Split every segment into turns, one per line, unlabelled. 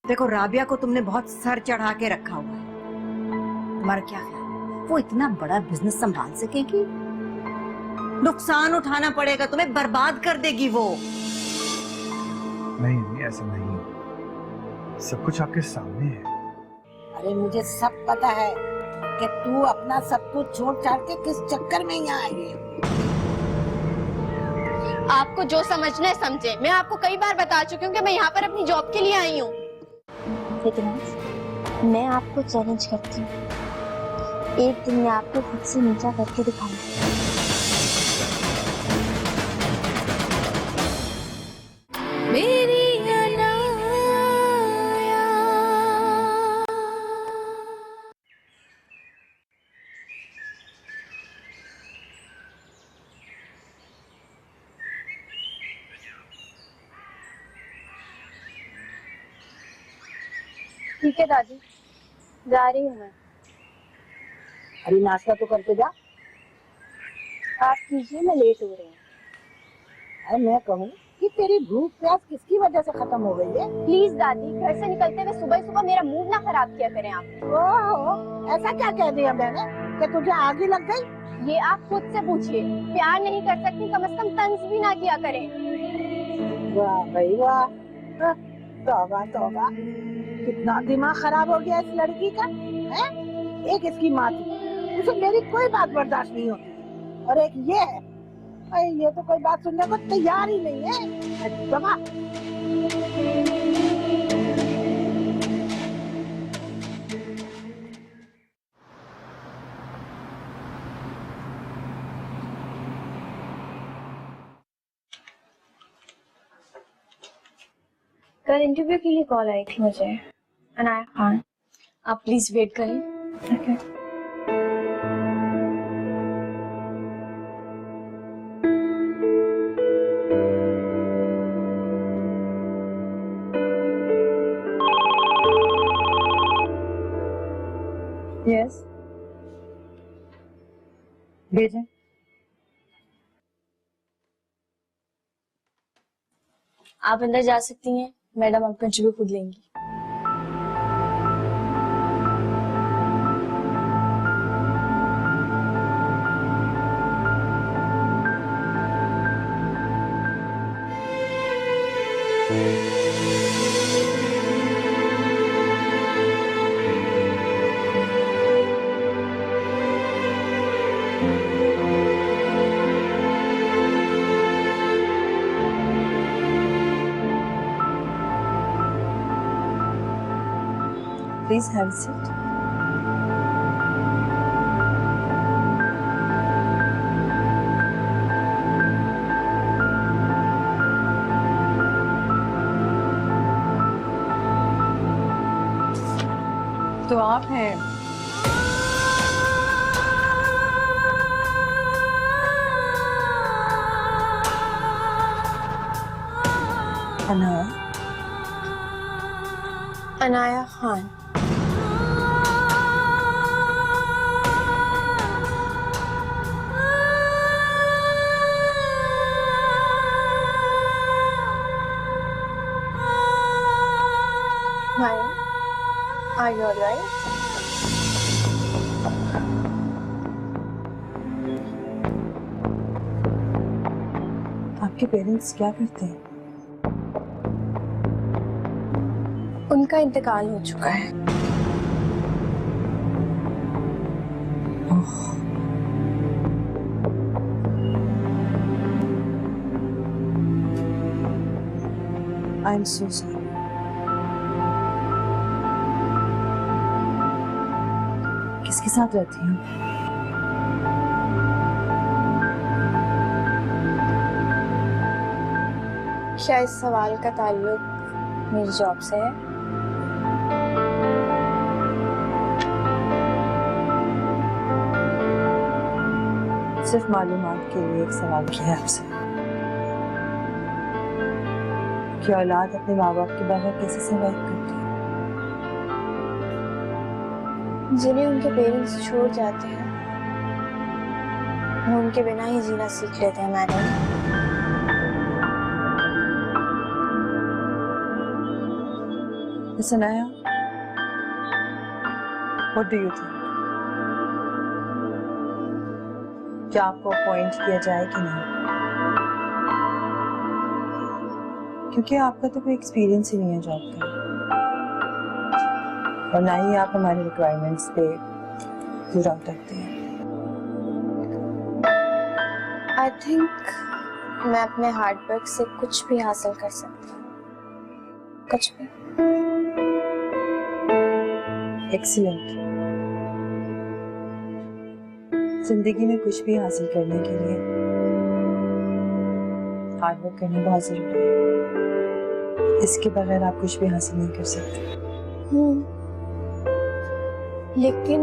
देखो राबिया को तुमने बहुत सर चढ़ा के रखा हुआ है। तुम्हारा क्या ख्याल है वो इतना बड़ा बिजनेस संभाल सकेगी? नुकसान उठाना पड़ेगा तुम्हें, बर्बाद कर देगी वो।
नहीं नहीं, ऐसा नहीं, सब कुछ आपके सामने है।
अरे मुझे सब पता है कि तू अपना सब कुछ छोड़ छाड़ के किस चक्कर में यहाँ आई है।
आपको जो समझना है समझे। मैं आपको कई बार बता चुकी हूँ कि मैं यहाँ पर अपनी जॉब के लिए आई हूँ।
लेकिन आज मैं आपको चैलेंज करती हूँ, एक दिन मैं आपको खुद से नीचा करके दिखाऊंगी।
मेरी
ठीक है दादी, जा रही हूँ मैं।
अरे नाश्ता तो करके जा।
आप कीजिए, मैं लेट हो रही हूँ।
अरे मैं कहूँ कि तेरी भूख प्यास किसकी वजह से खत्म हो गई है?
प्लीज दादी, घर से निकलते हुए सुबह सुबह मेरा मूड ना खराब किया करें आप।
ओहो, ऐसा क्या कह दिया मैंने कि तुझे आग ही लग गई?
ये आप खुद से पूछिए। प्यार नहीं कर सकती, कम से कम तंज भी ना किया करें।
वाह भाई वाह, तौबा तौबा, कितना दिमाग खराब हो गया इस लड़की का है? एक इसकी माँ थी, उसे मेरी कोई बात बर्दाश्त नहीं होती, और एक ये है, अरे ये तो कोई बात सुनने को तैयार ही नहीं है। दबा।
कल इंटरव्यू के लिए कॉल आई थी मुझे, अनाया खान। आप प्लीज वेट करें। ओके। यस, भेजें। आप अंदर जा सकती हैं, मैडम आपका इंटरव्यू खुद लेंगी। Please have a seat.
तो आप हैं?
Anaya? Anaya Khan. Hi, are you alright?
आपके पेरेंट्स क्या करते हैं?
उनका इंतकाल हो चुका है।
I am so sorry. किसके साथ रहती हूँ?
क्या इस सवाल का ताल्लुक मेरी जॉब से है?
सिर्फ मालूमात के लिए एक सवाल किया है आपसे कि औलाद अपने माँ बाप के बगैर कैसे सर्वाइव करती है।
जिन्हें उनके पेरेंट्स छोड़ जाते हैं वो उनके बिना ही जीना सीख लेते हैं madam.
Listen, Aya, what do you think? क्या आपको अपॉइंट किया जाए कि नहीं? क्योंकि आपका तो कोई एक्सपीरियंस ही नहीं है जॉब का, और ना ही आप हमारे रिक्वायरमेंट्स पे पूरा उतरते हैं।
आई थिंक मैं अपने हार्ड वर्क से कुछ भी हासिल कर सकती हूँ, कुछ भी।
एक्सीलेंट। जिंदगी में कुछ भी हासिल करने के लिए हार्ड वर्क करना बहुत जरूरी है। इसके बगैर आप कुछ भी हासिल नहीं कर सकते।
लेकिन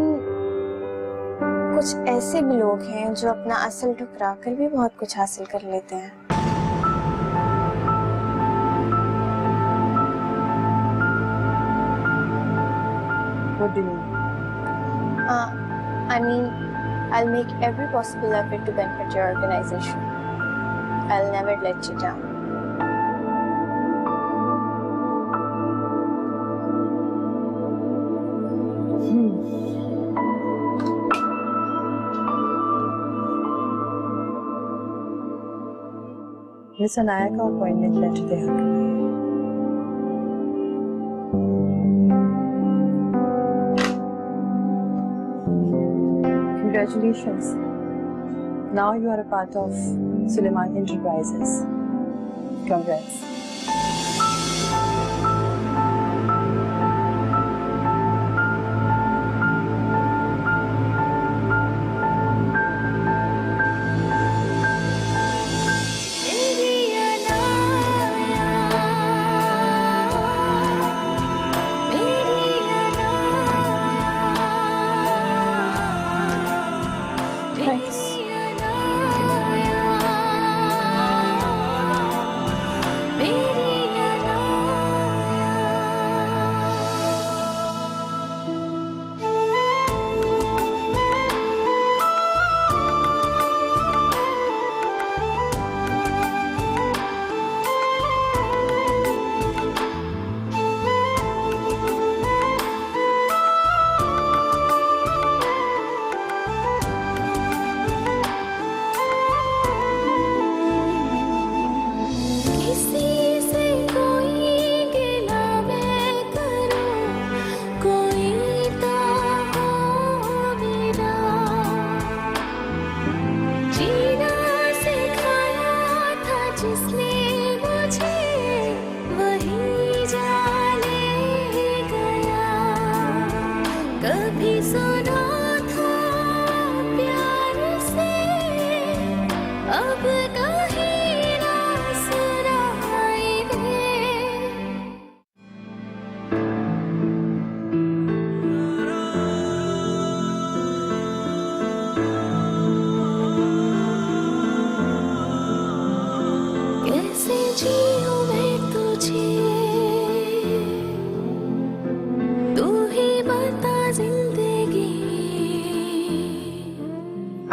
कुछ ऐसे भी लोग हैं जो अपना असल ठुकरा कर भी बहुत कुछ हासिल कर लेते हैं।
What do you mean?
I mean, I'll make every possible effort to benefit your organization. I'll never let you down.
Miss Anaya का अपॉइंटमेंट लेटर तैयार करना है। Congratulations. Now you are a part of Suleiman Enterprises. Congrats.
Thanks.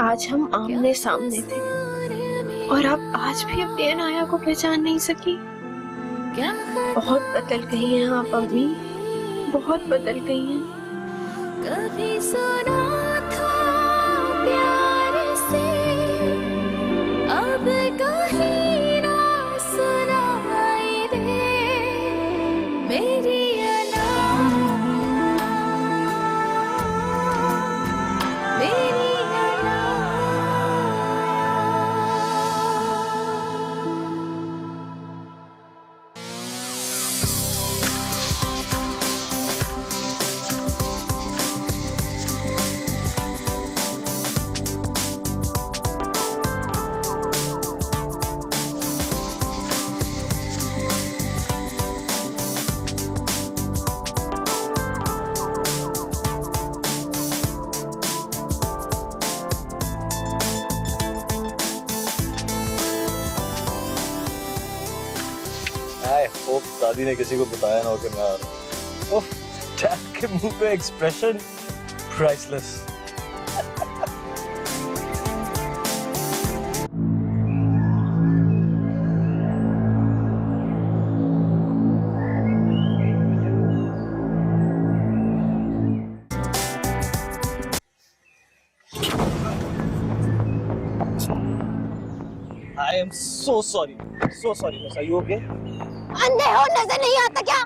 आज हम आमने सामने थे और आप आज भी अपनी अनाया को पहचान नहीं सकी। बहुत बदल गई हैं आप अम्मी, बहुत बदल गई हैं। कभी सुना था प्यार से, अब कहीं ना सुनाई दे मेरी
I hope दादी ने किसी को बताया ना हो कि मैं आ रहा हूँ। ओह, डैड के मुंह पे expression priceless. I am so sorry. So sorry, miss. Are you okay?
अंधे हो, नजर नहीं आता क्या?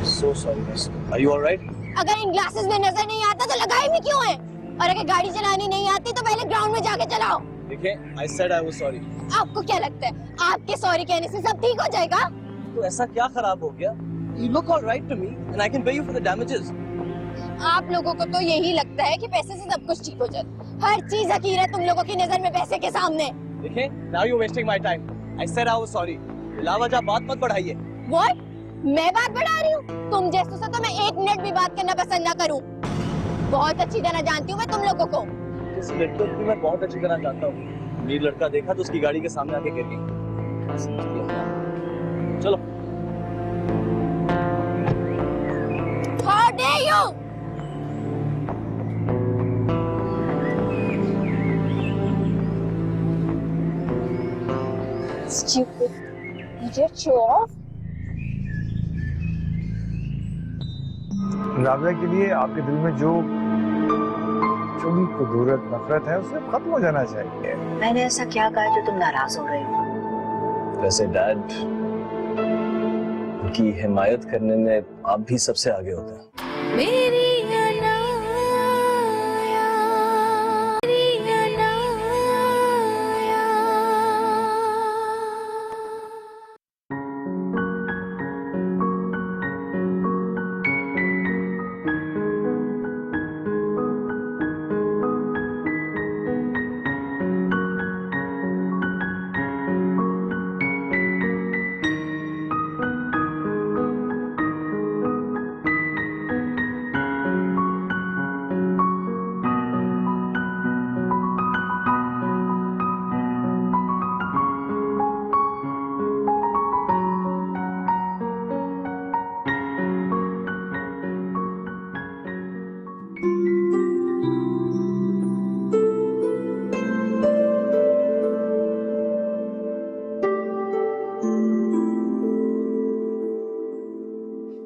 So sorry, miss. Are you all right?
अगर इन ग्लासेस में नजर नहीं आता तो लगाए भी क्यों है? और अगर गाड़ी चलानी नहीं आती तो पहले ग्राउंड में जाके चलाओ।
देखिए, I said I was sorry.
आपको क्या लगता है आपके सॉरी कहने से सब ठीक हो जाएगा?
तो ऐसा क्या खराब हो गया? You look all right to me, and I can pay you for the damages.
आप लोगों को तो यही लगता है कि पैसे से सब कुछ ठीक हो जाता। हर चीज हकीर है तुम लोगों की नजर में पैसे के सामने।
देखिए, now you're wasting my time. I said I was sorry. लावजा बात मत बढ़ाइए।
What? मैं बात बढ़ा रही हूँ? तुम जैसों से तो मैं 1 मिनट भी बात करना पसंद ना करूँ। बहुत अच्छी तरह जानती हूँ मैं तुम लोगों को।
इस लड़के को मैं बहुत अच्छी तरह जानता हूँ। मेरी लड़का देखा तो उसकी गाड़ी के सामने आके गिर गई। चलो।
How dare you? Stupid idiot, show off.
Rabia के लिए आपके दिल में जो भी कुदूरत नफरत है उसे खत्म हो जाना चाहिए।
मैंने ऐसा क्या कहा जो तुम नाराज हो रहे हो?
वैसे डैड, उनकी हिमायत करने में आप भी सबसे आगे होते हैं।
मेरी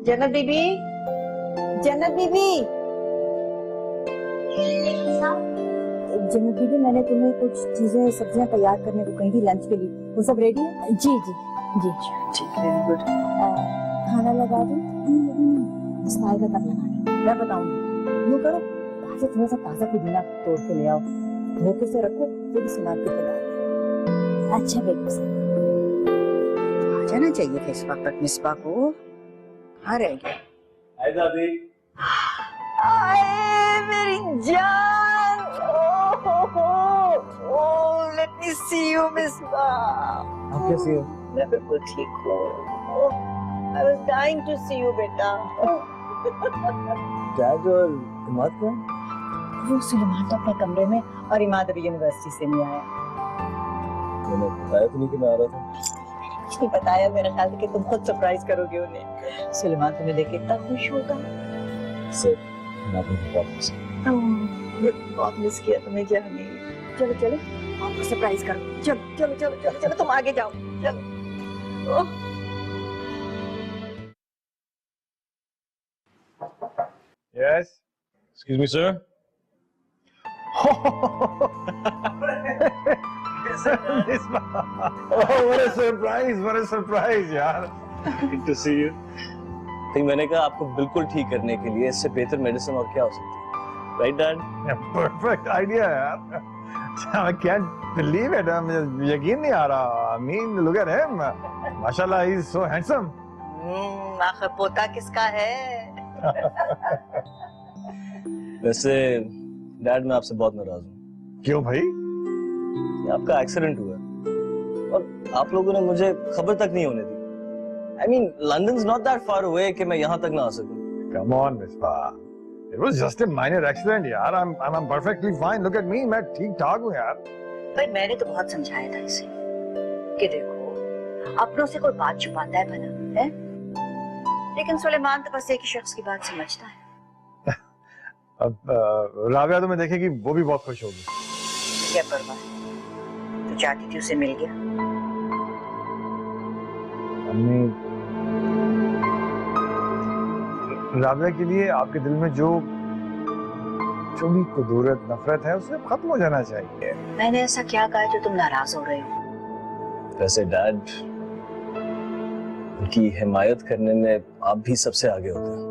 जन्नत बीबी, जन्नत बीबी, जन्नत बीबी, मैंने तुम्हें कुछ चीजें सब्जियां तैयार करने को कही थी लंच के लिए, वो सब रेडी है? जी जी जी ठीक, वेरी गुड। खाना लगा दूं? स्पाई का तब लगाना, मैं बताऊंगी। यूँ करो, बाहर से थोड़ा सा ताजा पुदीना तोड़ के ले आओ, धोखे से रखो, फिर सलाद के डाल। अच्छा बेटा, आ जाना चाहिए था इस वक्त तक मिसबा को। आ रह गया।
हाय दादी।
आए मेरी जान, oh let me see you Misba.
आप कैसी हो?
मैं बिल्कुल ठीक हूँ। I was dying to see you बेटा।
डैड और इमाद कौन?
वो सुलेमान तो अपने कमरे में और इमाद अभी यूनिवर्सिटी से नहीं आया।
मैंने बताया तो नहीं कि मैं आ रहा था।
कुछ नहीं बताया, मेरा ख्याल है कि तुम खुद सरप्राइज करोगे उन्हें। सुलेमान तुम्हें देख के इतना खुश होगा।
सर, मैं आपको बहुत मिस
बहुत मिस किया तुम्हें जाने। चलो चलो आपको सरप्राइज करो। चलो चलो चलो चलो चलो तुम आगे जाओ, चलो।
Yes.
Excuse me, sir.
Oh, what a surprise! What a surprise, यार.
Good to see you. तो मैंने कहा आपको बिल्कुल ठीक करने के लिए इससे बेहतर मेडिसिन और क्या हो सकती है, राइट डैड?
Perfect idea, यार. I can't believe it. मुझे यकीन नहीं आ रहा. I mean, look at him. माशाल्लाह, he's so handsome.
आखिर पोता किसका है?
वैसे डैड, मैं आपसे बहुत नाराज हूँ।
क्यों भाई?
आपका एक्सीडेंट हुआ और आप लोगों ने मुझे खबर तक नहीं होने दी। I mean, London's not that far away कि मैं यहाँ तक ना आ सकूँ।
Come on, Misbah. It was just a minor accident, यार. I'm perfectly fine. Look at me. मैं ठीक ठाक हूँ यार.
भाई मैंने तो बहुत समझाया था इसे कि देखो अपनों से कोई बात छुपाता है भला, है? लेकिन सुलेमान तो बस एक ही शख्स की बात समझता है।
अब राबिया तुम्हें देखेगी वो भी बहुत खुश होगी।
क्या परवाह, तू चाहती थी उसे मिल गया।
अम्मी, राबिया के लिए आपके दिल में जो भी कुदूरत नफरत है उसे खत्म हो जाना चाहिए।
मैंने ऐसा क्या कहा जो तुम नाराज हो रहे हो?
वैसे डैड, उनकी हिमायत करने में आप भी सबसे आगे होते हैं।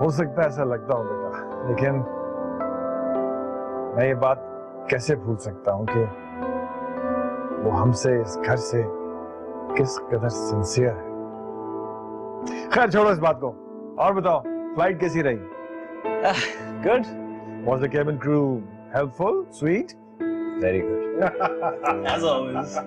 हो सकता है ऐसा लगता हो बेटा, लेकिन मैं ये बात कैसे भूल सकता हूँ कि वो हमसे, इस घर से किस कदर सिंसियर है। खैर छोड़ो इस बात को, और बताओ फ्लाइट कैसी रही?
Good.
Was the cabin crew helpful, sweet?
Very good. As always.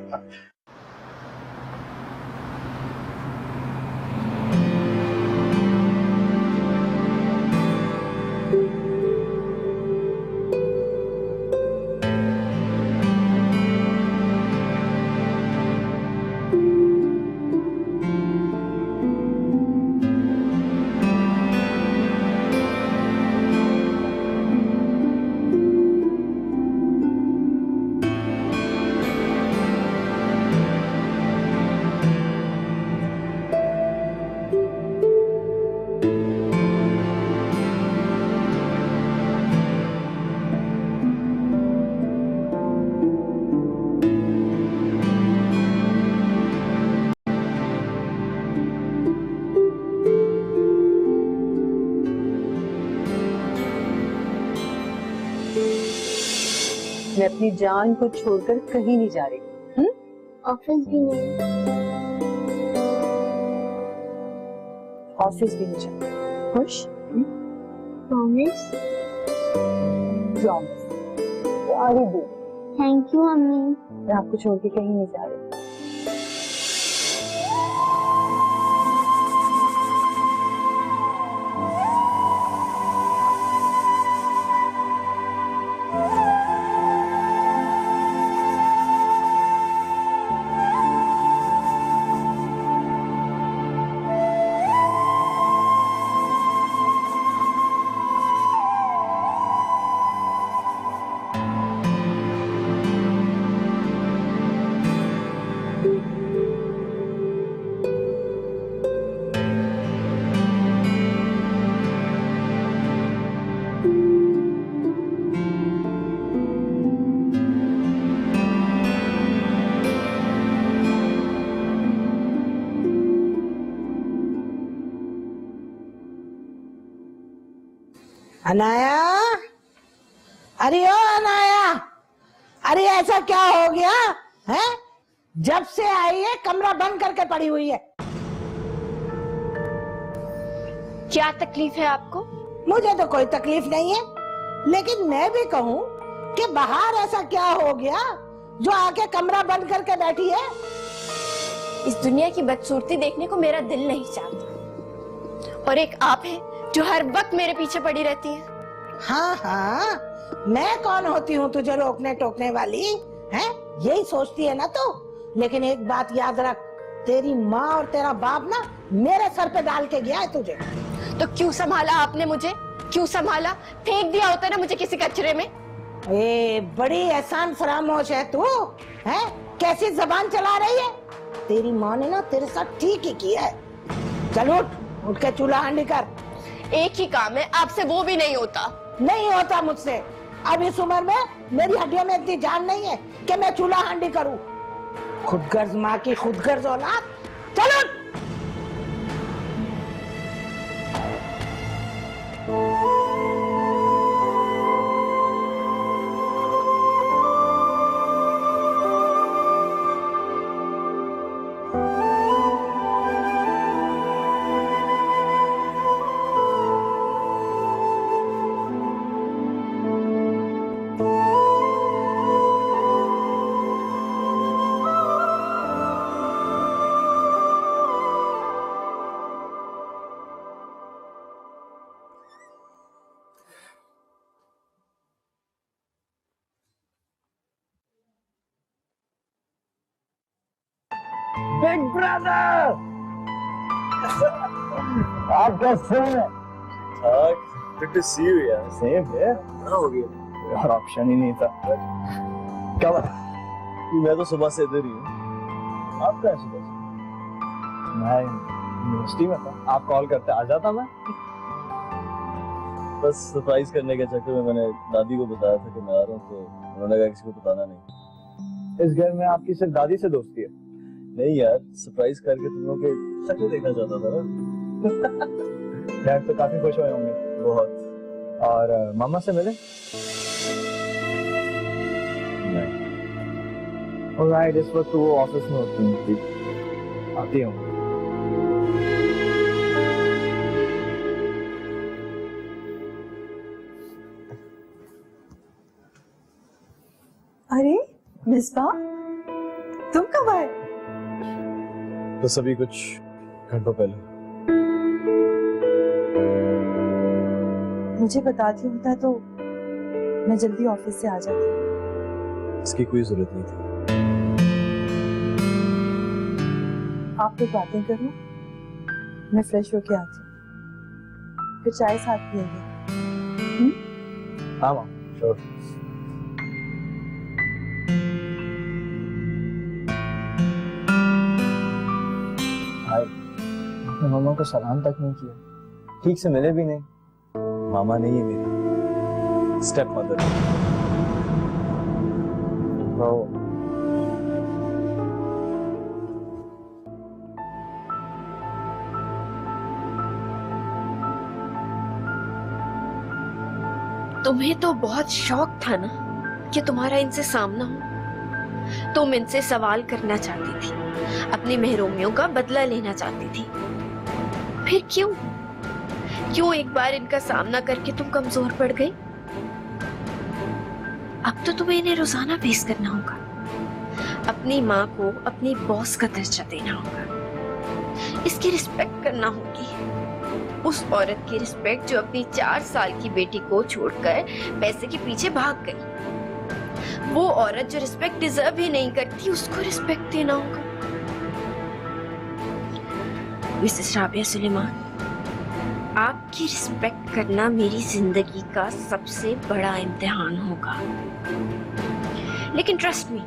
मैं अपनी जान को छोड़कर कहीं नहीं जा रही।
ऑफिस भी नहीं।
ऑफिस भी नहीं जाना। खुश?
प्रॉमिस?
प्रॉमिस। सारी दी।
Thank you mummy.
मैं आपको छोड़ के कहीं नहीं जा रही।
अनाया, अरे ओ अनाया, अरे ऐसा क्या हो गया है? जब से आई है कमरा बंद करके पड़ी हुई है।
क्या तकलीफ है आपको?
मुझे तो कोई तकलीफ नहीं है, लेकिन मैं भी कहूँ कि बाहर ऐसा क्या हो गया जो आके कमरा बंद करके बैठी है?
इस दुनिया की बदसूरती देखने को मेरा दिल नहीं चाहता, और एक आप है जो हर वक्त मेरे पीछे पड़ी रहती है।
हाँ हाँ, मैं कौन होती हूँ तुझे रोकने टोकने वाली है? यही सोचती है ना तू। लेकिन एक बात याद रख, तेरी माँ और तेरा बाप ना मेरे सर पे डाल के गया है तुझे।
तो क्यों संभाला आपने मुझे? क्यों संभाला? फेंक दिया होता ना मुझे किसी कचरे में।
बड़ी एहसान फरामोश है तू, है? कैसी जबान चला रही है? तेरी माँ ने ना तेरे साथ ठीक ही किया है। चल उठ के चूल्हा हांडी कर।
एक ही काम है, आपसे वो भी नहीं होता।
नहीं होता मुझसे। अब इस उम्र में मेरी हड्डियों में इतनी जान नहीं है कि मैं चूल्हा हांडी करूं। खुदगर्ज माँ की खुदगर्ज औलाद। चलो
बिग ब्रदर, आप कैसे हैं?
गुड टू सी यू यार।
सेम है
हो गया
यार, ऑप्शन ही नहीं था। क्या बात?
मैं तो सुबह से इधर ही हूँ। आप क्या सुबह से?
मैं यूनिवर्सिटी में था, आप कॉल करते आ जाता मैं।
बस सरप्राइज करने के चक्कर में मैंने दादी को बताया था कि मैं आ रहा हूँ, तो उन्होंने कहा किसी को बताना नहीं।
इस घर में आपकी सिर्फ दादी से दोस्ती है?
नहीं यार, सरप्राइज करके तुम लोग के शक्ल देखना चाहता था ना।
डैड तो काफी खुश हुए होंगे।
बहुत।
और मामा से मिले?
नहीं।
ऑलराइट, इस वक्त वो ऑफिस में होती हैं, आती हूँ।
अरे मिसबा, तुम कब आए?
बस अभी कुछ घंटों पहले।
मुझे बताती होता तो मैं जल्दी ऑफिस से आ जाती।
इसकी कोई जरूरत नहीं थी।
आप लोग बातें करो, मैं फ्रेश होके आती हूँ, फिर चाय साथ पियेंगे।
हाँ माँ, श्योर। हाय, आपने मामा को सलाम तक नहीं किया, ठीक से मिले भी नहीं।
मामा नहीं है मेरी, स्टेप मदर।
तो
तुम्हें तो बहुत शौक था ना कि तुम्हारा इनसे सामना हो। तुम इनसे सवाल करना चाहती थी, अपनी महरूमियों का बदला लेना चाहती थी। फिर क्यों एक बार इनका सामना करके तुम कमजोर पड़ गई? अब तो तुम्हें इन्हें रोजाना फेस करना होगा। अपनी माँ को अपनी बॉस का दर्जा देना होगा, इसकी रिस्पेक्ट करना होगी। उस औरत की रिस्पेक्ट जो अपनी 4 साल की बेटी को छोड़कर पैसे के पीछे भाग गई। वो औरत जो रिस्पेक्ट डिजर्व ही नहीं करती, उसको रिस्पेक्ट देना होगा। मिसेस राबिया सुलेमान, आपकी रिस्पेक्ट करना मेरी जिंदगी का सबसे बड़ा इम्तिहान होगा। लेकिन ट्रस्ट मी,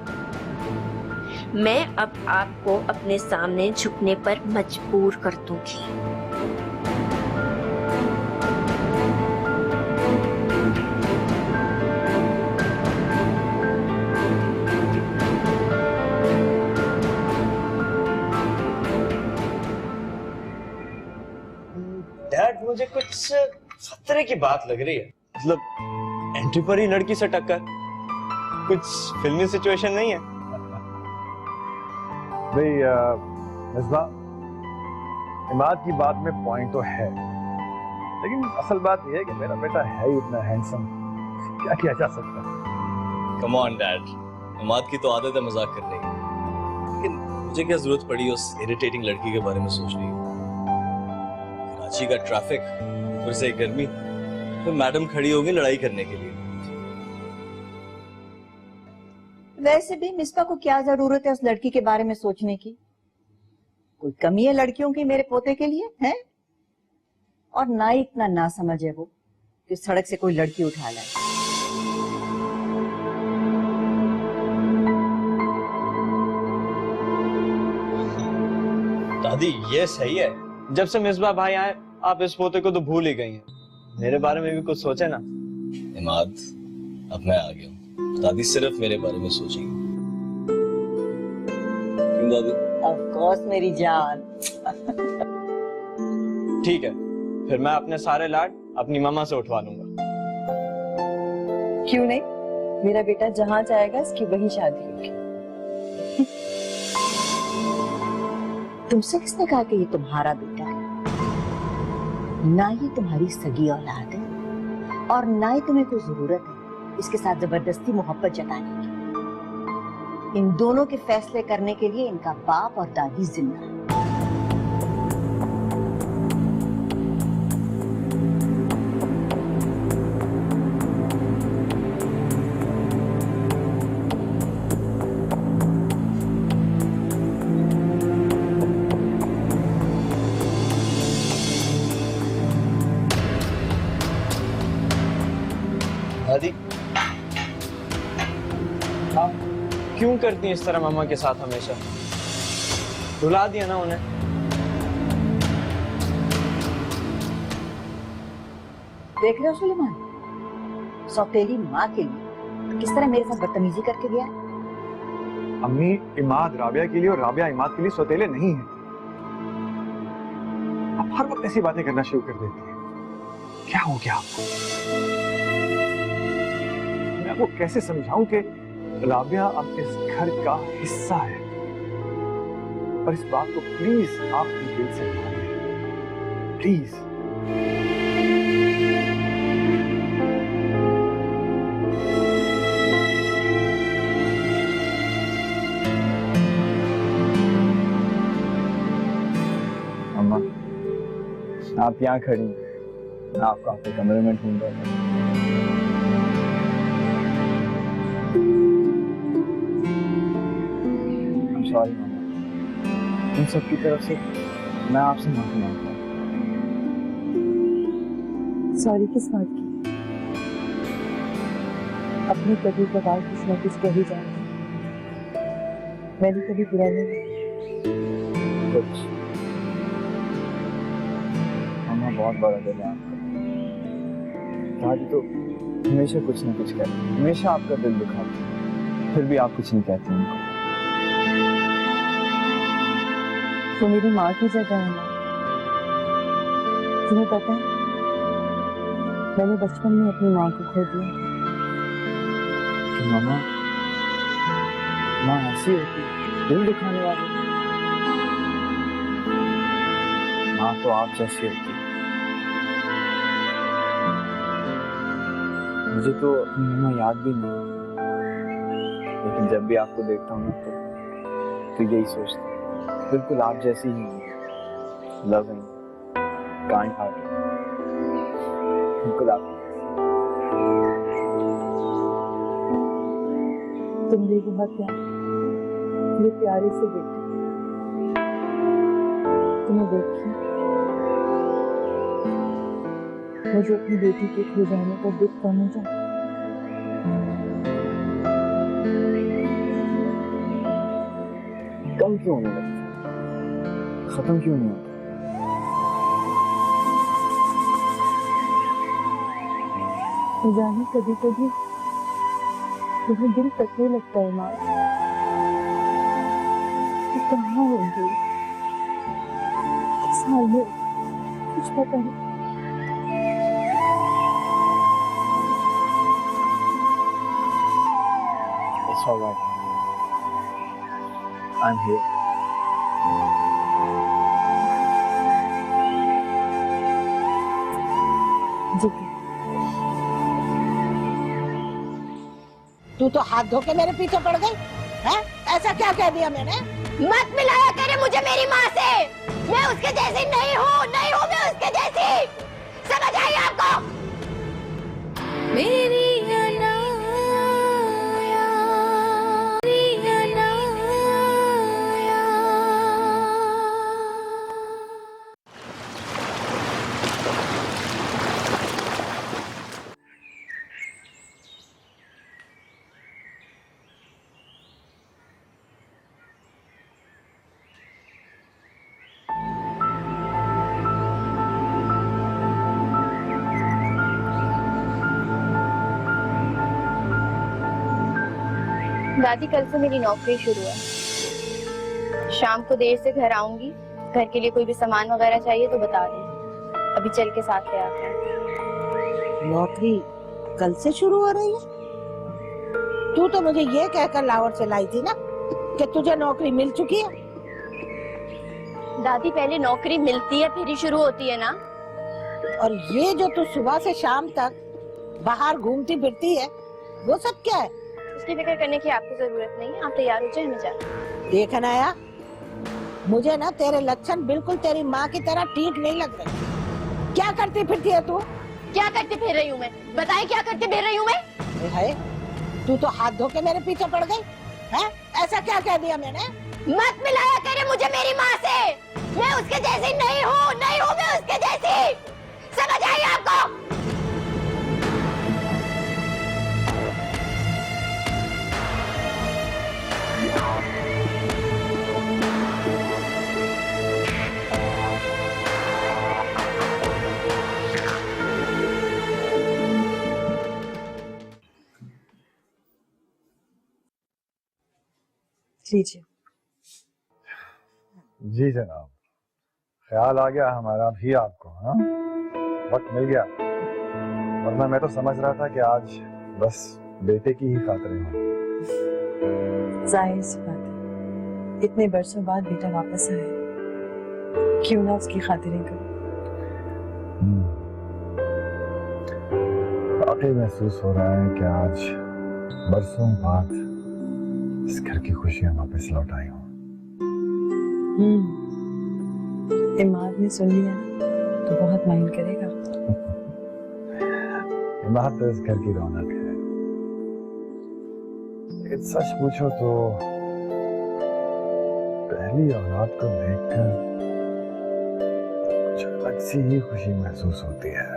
मैं अब आपको अपने सामने झुकने पर मजबूर कर दूंगी।
डैड, मुझे कुछ खतरे की बात लग रही है। मतलब एंट्री पर ही लड़की से टक्कर, कुछ फिल्मी सिचुएशन नहीं है?
भाई मिसबा, इमाद की बात में पॉइंट तो है, लेकिन असल बात यह है कि मेरा बेटा है ही इतना हैंडसम, क्या किया जा सकता है।
कम ऑन डैड, इमाद की तो आदत है मजाक करने की, लेकिन मुझे क्या जरूरत पड़ी उस इरिटेटिंग लड़की के बारे में सोचने की? कराची का ट्रैफिक, ऊपर से गर्मी, तो मैडम खड़ी होगी लड़ाई करने के लिए।
वैसे भी मिस्बा को क्या जरूरत है उस लड़की के बारे में सोचने की? कोई कमी है लड़कियों की मेरे पोते के लिए है? और ना ही इतना ना समझ है वो कि सड़क से कोई लड़की उठा लाए।
दादी ये सही है, जब से मिसबा भाई आए आप इस पोते को तो भूल ही गई हैं। मेरे बारे में भी कुछ सोचे ना। इमाद, अब मैं आ गया हूँ, दादी सिर्फ मेरे बारे में सोचेंगी। क्यों दादी?
ऑफ कोर्स मेरी जान।
ठीक है, फिर मैं अपने सारे लाड अपनी मामा से उठवा लूंगा।
क्यों नहीं, मेरा बेटा जहाँ जाएगा इसकी वही शादी होगी।
तुमसे किसने कहा कि ये तुम्हारा बेटा है? ना ही तुम्हारी सगी औलाद है और ना ही तुम्हें कोई जरूरत है इसके साथ जबरदस्ती मोहब्बत जताने की। इन दोनों के फैसले करने के लिए इनका बाप और दादी जिंदा है।
दादी, आप क्यों करती हैं इस तरह मामा के साथ हमेशा? रुला दिया ना उन्हें।
देख रहे हो सुलेमान, सौतेली माँ के लिए किस तरह मेरे साथ बदतमीजी करके गया।
अम्मी, इमाद राबिया के लिए और राबिया इमाद के लिए सौतेले नहीं है। आप हर वक्त ऐसी बातें करना शुरू कर देती हैं। क्या हो गया आपको? मैं आपको कैसे समझाऊं कि राबिया अब इस घर का हिस्सा है, और इस बात को प्लीज आप अपने दिल से मानिए, प्लीज।
अम्मा, आप यहाँ खड़ी हैं, मैं आपको आपके कमरे में ढूंढ रहा था। I'm sorry मम्मा, इन सब की तरफ से मैं आपसे माफी मांगता हूँ।
सॉरी किस बात की? अपनी कभी कभार कुछ ना कुछ कह ही जाऊंगी। मैंने कभी बुरा नहीं किया।
कुछ मम्मा, बहुत बड़ा दिल है आपका। दादी तो हमेशा कुछ ना कुछ कहती है, हमेशा आपका दिल दुखाती है, फिर भी आप कुछ नहीं कहती उनको।
तो मेरी माँ की जगह है माँ। तुम्हें पता है, मैंने बचपन में अपनी माँ को खो दिया।
तो मम्मा, माँ ऐसी होती है, दिल दुखाने वाली। माँ तो आप जैसी होती है। मुझे तो अपनी मम्मा याद भी नहीं, लेकिन जब भी आपको देखता हूँ तो यही सोचता हूँ, बिल्कुल आप जैसी ही लविंग, काइंड हार्टेड, बिल्कुल आप।
तुम भी बहुत प्यार, ये प्यारे से बेटे, तुम्हें देखी मुझे अपनी बेटी के खो जाने पर दुख कम हो जाता।
कम क्यों होने लगता, खत्म क्यों नहीं होता?
जाने कभी कभी तुम्हें दिल तकने लगता है माँ, तो कहाँ होगी साल में, कुछ पता नहीं।
It's all right. I'm here.
जी
तू तो हाथ धो के मेरे पीछे पड़ गई है? ऐसा क्या कह दिया मैंने?
मत मिलाया करे मुझे मेरी माँ से। मैं उसके जैसी नहीं हूँ, नहीं हूँ मैं उसके जैसी। समझ आई आपको? मेरी दादी, कल से मेरी नौकरी शुरू है। शाम को देर से घर आऊंगी। घर के लिए कोई भी सामान वगैरह चाहिए तो बता दें, अभी चल के साथ ले आते हैं।
नौकरी कल से शुरू हो रही है? तू तो मुझे ये कहकर लाहौर से लाई थी ना कि तुझे नौकरी मिल चुकी है।
दादी, पहले नौकरी मिलती है फिर ही शुरू होती है ना।
और ये जो तू सुबह से शाम तक बाहर घूमती फिरती है, वो सब क्या है?
उसकी फिक्र करने की आपको जरूरत नहीं है। आप तैयार हो जाए, हमें जाए।
देख अनाया, मुझे ना तेरे लक्षण बिल्कुल तेरी माँ की तरह ठीक नहीं लग रहे। क्या करती फिरती है तू?
क्या करते फिर रही हूँ मैं? बताएं क्या करते फिर रही हूँ मैं?
है तू तो हाथ धो के मेरे पीछे पड़ गई है? ऐसा क्या कह दिया मैंने?
मत मिलाया करे मुझे मेरी माँ से। मैं उसके जैसी नहीं हूँ, नहीं हूँ मैं उसके जैसी। समझ आई आपको?
लीजिए।
जी जनाब, ख्याल आ गया हमारा भी आपको। हाँ, वक्त मिल गया, वरना मैं तो समझ रहा था कि आज बस बेटे की ही खातिरें हों।
जाहिर सी बात है, इतने बरसों बाद बेटा वापस आया, क्यों ना उसकी खातिरें करूं।
वाकई महसूस हो रहा है कि आज बरसों बाद इस घर की खुशियां वापस लौट आई हूँ।
इमाद ने सुन लिया तो बहुत माइंड करेगा।
इमाद तो इस घर की रौनक है, लेकिन सच पूछो तो पहली औलाद को देखकर कुछ अलग सी ही खुशी महसूस होती है।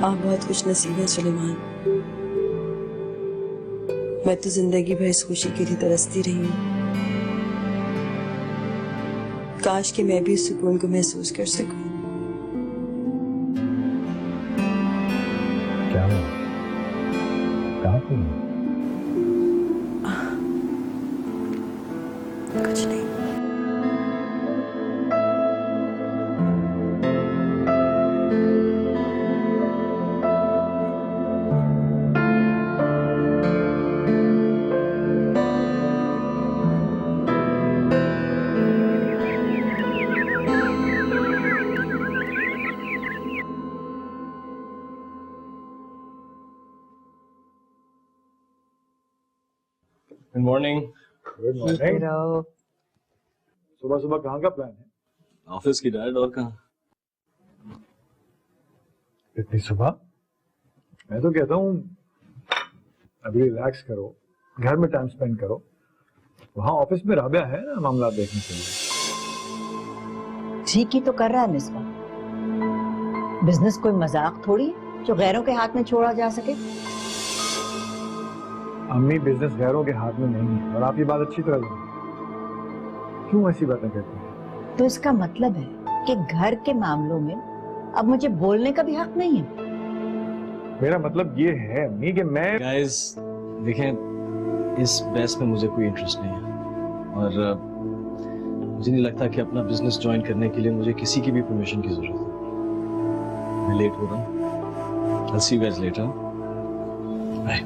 आप बहुत खुश नसीब हैं सुलेमान। मैं तो जिंदगी भर इस खुशी के लिए तरसती रही हूँ। काश कि मैं भी इस सुकून को महसूस कर सकूं।
क्या हुआ? कहाँ पे?
कुछ नहीं।
Good morning.
Good morning. सुबह सुबह कहाँ का प्लान है?
ऑफिस की डायट और कहाँ?
इतनी सुबह? मैं तो कहता हूँ अभी रिलैक्स करो, घर में टाइम स्पेंड करो। वहाँ ऑफिस में राबिया है ना मामला देखने के लिए।
ठीक ही तो कर रहा है मिसबा। बिजनेस कोई मजाक थोड़ी है जो गैरों के हाथ में छोड़ा जा सके।
अम्मी, बिजनेस गैरों के हाथ में नहीं है और आप ये बात अच्छी तरह जानते हैं। क्यों ऐसी बातें कहती हैं?
तो इसका मतलब है कि घर के मामलों में अब मुझे बोलने का भी हक नहीं है।
मेरा मतलब ये है अम्मी कि मैं
गाइस देखें, इस बहस में मुझे कोई इंटरेस्ट नहीं है और मुझे नहीं लगता कि अपना बिजनेस ज्वाइन करने के लिए मुझे किसी की भी परमिशन की जरूरत है। मैं लेट हो रहा हूँ। I'll see you guys later. Bye.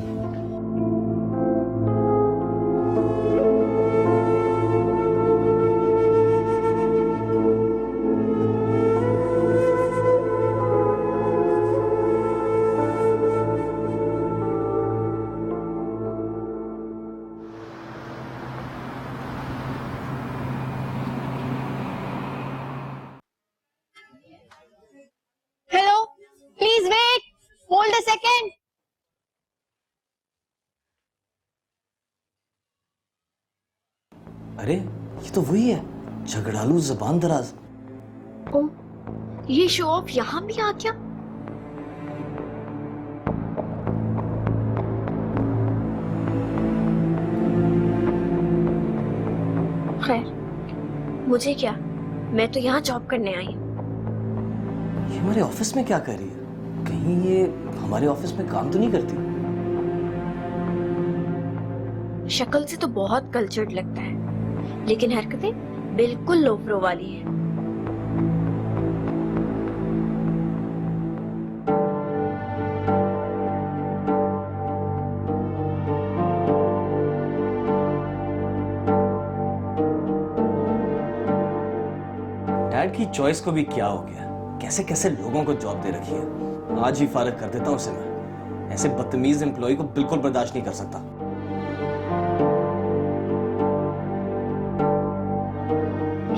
Hello, please wait, hold a second.
अरे ये तो वही है, झगड़ालू जबान दराज।
ओ, ये शो ऑफ यहाँ भी आ गया। खैर, मुझे क्या, मैं तो यहाँ जॉब करने आई हूँ।
ये हमारे ऑफिस में क्या कर रही है? कहीं ये हमारे ऑफिस में काम तो नहीं करती?
शक्ल से तो बहुत कल्चर्ड लगता है, लेकिन हरकतें बिल्कुल लोफरो वाली हैं।
डैड की चॉइस को भी क्या हो गया? कैसे कैसे लोगों को जॉब दे रखी है। आज ही फारिग कर देता हूँ उसे मैं। ऐसे बदतमीज एम्प्लॉय को बिल्कुल बर्दाश्त नहीं कर सकता।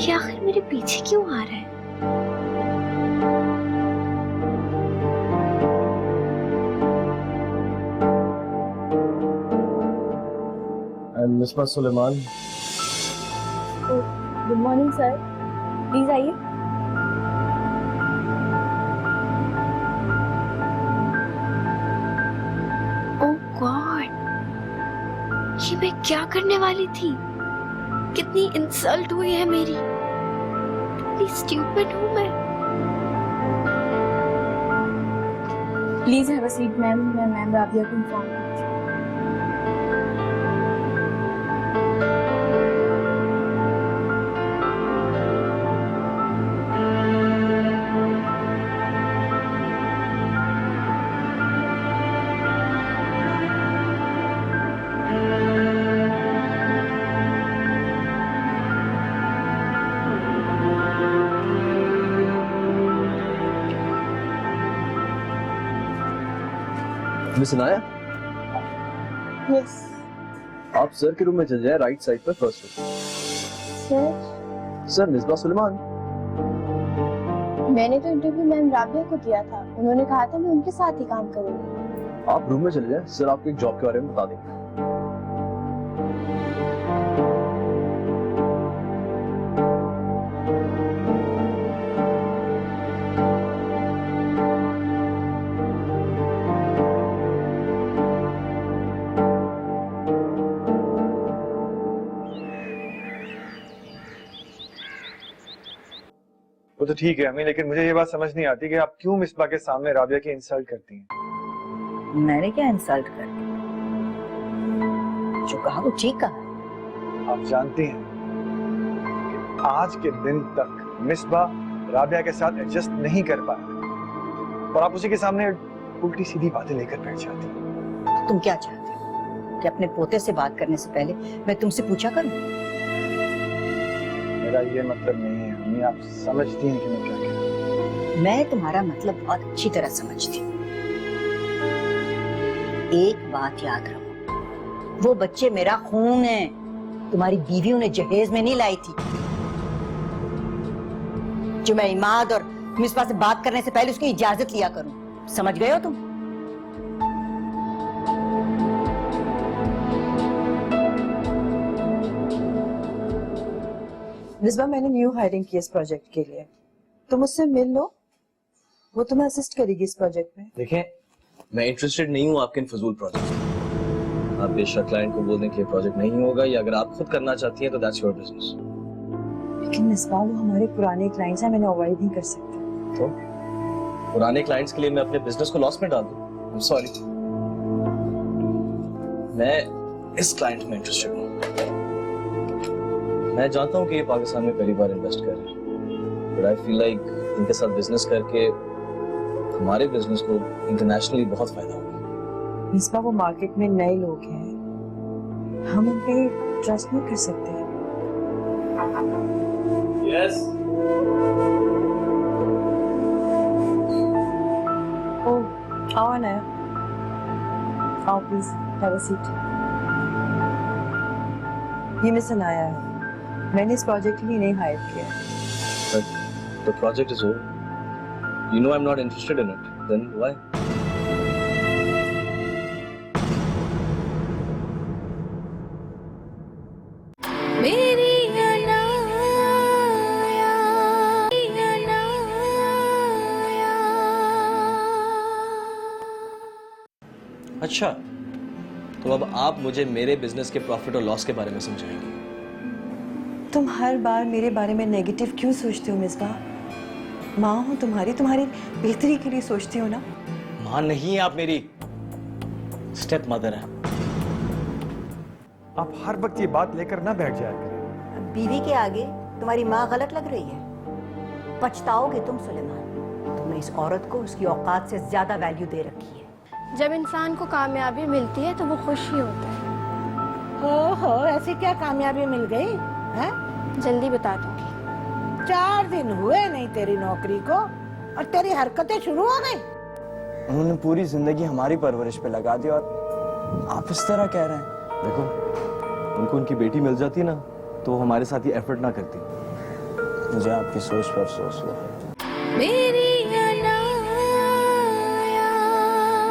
ये आखिर मेरे पीछे क्यों आ रहा है?
Mister Suleman.
Good morning sir, please आइए।
ओह गॉड, ये मैं क्या करने वाली थी? कितनी इंसल्ट हुई है मेरी। कितनी स्टूपिड हूँ मैं।
Please have a seat ma'am, मैं मैम राबिया को इन्फॉर्म करती हूँ।
मिस इनाया,
यस
आप सर के रूम में चल जाए, राइट साइड पर first floor.
Sir,
sir Misba Suleman.
मैंने तो इंटरव्यू मैम राबिया को दिया था, उन्होंने कहा था मैं उनके साथ ही काम करूंगी।
आप रूम में चले जाए, सर आपको एक जॉब के बारे में बता देंगे।
वो तो ठीक है अम्मी, लेकिन मुझे ये बात समझ नहीं आती कि आप क्यों मिसबा के सामने राबिया की इंसल्ट करती हैं।
मैंने क्या इंसल्ट कर दी? जो कहा वो ठीक कहा।
आप जानती हैं कि आज के दिन तक मिसबा राबिया के साथ एडजस्ट नहीं कर पाया और आप उसी के सामने उल्टी सीधी बातें लेकर बैठ जाती हैं।
तो तुम क्या चाहते हो कि अपने पोते से बात करने से पहले मैं तुमसे पूछा करूं?
मेरा ये मतलब नहीं है अम्मी, आप समझती हैं कि मैं क्या कह रहा हूं।
मैं तुम्हारा मतलब बहुत अच्छी तरह समझती हूँ। एक बात याद रखो, वो बच्चे मेरा खून है, तुम्हारी बीवी उन्हें जहेज में नहीं लाई थी। जो मैं इमाद और मिसबा से बात करने से पहले उसकी इजाजत लिया करूं। समझ गए हो तुम?
मिसबा, मैंने न्यू हायरिंग की इस प्रोजेक्ट के लिए, तुम उससे मिल लो, वो तुम्हें असिस्ट करेगी इस प्रोजेक्ट में।
देखें, मैं इंटरेस्टेड नहीं हूँ आपके इन फजूल प्रोजेक्ट में। आप बेशक क्लाइंट को बोल दें कि ये प्रोजेक्ट नहीं होगा, या अगर आप खुद करना चाहती हैं तो दैट्स योर बिजनेस।
लेकिन मिसबा, वो हमारे पुराने क्लाइंट्स हैं, मैंने अवॉइड नहीं कर सकता।
तो पुराने क्लाइंट्स के लिए मैं अपने बिजनेस को लॉस में डाल दूं? आई एम सॉरी, मैं इस क्लाइंट में इंटरेस्टेड हूँ। मैं जानता हूँ कि ये पाकिस्तान में पहली बार इन्वेस्ट कर रहे हैं, बट आई फील लाइक इनके साथ बिजनेस करके हमारे बिजनेस को इंटरनेशनली बहुत फायदा होगा।
मिसबा, वो मार्केट में नए लोग हैं, हम उन पे ट्रस्ट नहीं कर सकते।
यस।
ओह, आओ ना, आओ प्लीज, हैव अ सीट। ये मिस अनाया है, मैंने इस प्रोजेक्ट के लिए नहीं हायर किया है।
But the project is over. You know I'm not interested in it. Then why? अच्छा, तो अब आप मुझे मेरे बिजनेस के प्रॉफिट और लॉस के बारे में समझाएंगे।
तुम हर बार मेरे बारे में नेगेटिव क्यों सोचते हो मिसबा? माँ हूँ तुम्हारी बेहतरी के लिए सोचती हो ना।
मां नहीं है आप, मेरी स्टेप मदर है।
आप हर वक्त ये बात लेकर ना बैठ जाया करें।
बीवी के आगे तुम्हारी माँ गलत लग रही है। पछताओगे तुम सुलेमान। तुमने इस औरत को उसकी औकात से ज्यादा वैल्यू दे रखी है।
जब इंसान को कामयाबी मिलती है तो वो खुश ही होता है।
हो ऐसी क्या कामयाबी मिल गई है?
जल्दी बता दूंगी।
4 दिन हुए नहीं तेरी नौकरी को और तेरी हरकतें शुरू हो गई।
उन्होंने पूरी जिंदगी हमारी परवरिश पे लगा दी और आप इस तरह कह रहे हैं।
देखो, उनको उनकी बेटी मिल जाती ना तो वो हमारे साथ ये एफर्ट ना करती।
मुझे आपकी सोच पर अफसोस हुआ।
मेरी